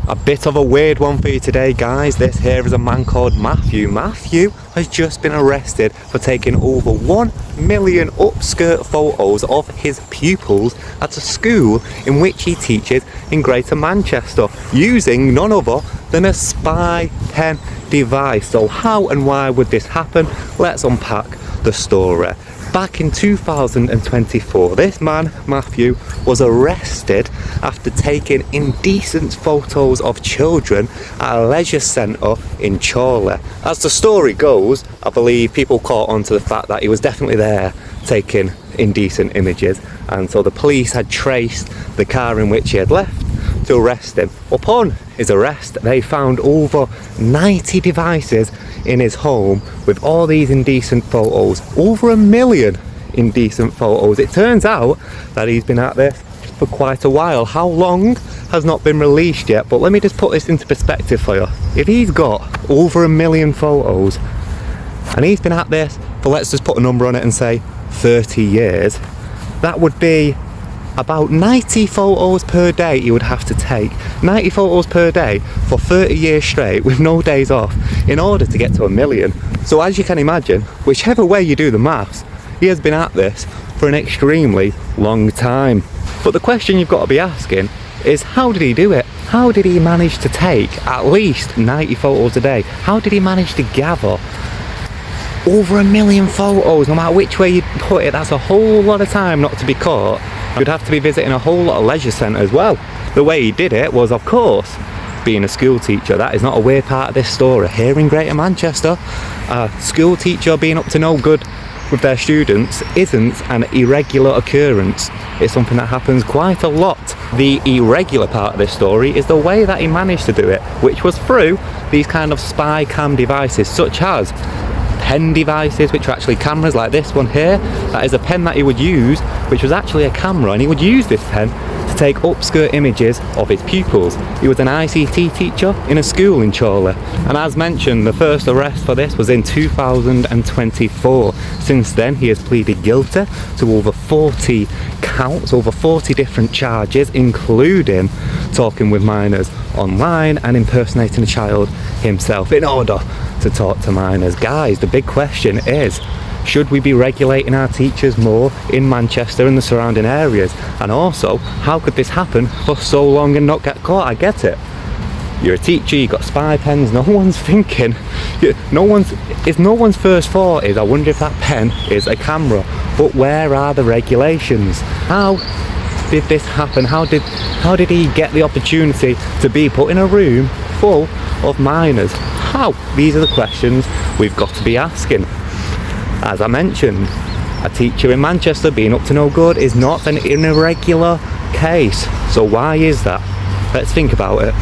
A bit of a weird one for you today, guys. This here is a man called Matthew. Matthew has just been arrested for taking over 1 million upskirt photos of his pupils at a school in which he teaches in Greater Manchester, using none other than a spy pen device. So how and why would this happen? Let's unpack the story. Back in 2024, this man, Matthew, was arrested after taking indecent photos of children at a leisure centre in Chorley. As the story goes, I believe people caught on to the fact that he was definitely there taking indecent images, and so the police had traced the car in which he had left to arrest him. Upon his arrest, they found over 90 devices in his home with all these indecent photos, over 1 million indecent photos. It turns out that he's been at this for quite a while. How long has not been released yet, but let me just put this into perspective for you. If he's got over 1 million photos and he's been at this for, let's just put a number on it and say 30 years, that would be about 90 photos per day he would have to take. 90 photos per day for 30 years straight with no days off in order to get to 1 million. So as you can imagine, whichever way you do the maths, he has been at this for an extremely long time. But the question you've got to be asking is, how did he do it? How did he manage to take at least 90 photos a day? How did he manage to gather over 1 million photos? No matter which way you put it, that's a whole lot of time not to be caught. You'd have to be visiting a whole lot of leisure centres as well. The way he did it was, of course, being a school teacher. That is not a weird part of this story. Here in Greater Manchester, a school teacher being up to no good with their students isn't an irregular occurrence. It's something that happens quite a lot. The irregular part of this story is the way that he managed to do it, which was through these kind of spy cam devices, such as pen devices, which are actually cameras like this one here. That is a pen that he would use, which was actually a camera, and he would use this pen to take upskirt images of his pupils. He was an ICT teacher in a school in Chorley, and as mentioned, the first arrest for this was in 2024. Since then, he has pleaded guilty to over 40 counts, over 40 different charges, including talking with minors online and impersonating a child himself in order to talk to minors. Guys, the big question is, should we be regulating our teachers more in Manchester and the surrounding areas? And also, how could this happen for so long and not get caught? I get it. You're a teacher, you've got spy pens, no one's thinking, no one's first thought is, I wonder if that pen is a camera. But where are the regulations? How did this happen? How did he get the opportunity to be put in a room full of minors? How? These are the questions we've got to be asking. As I mentioned, a teacher in Manchester being up to no good is not an irregular case. So why is that? Let's think about it.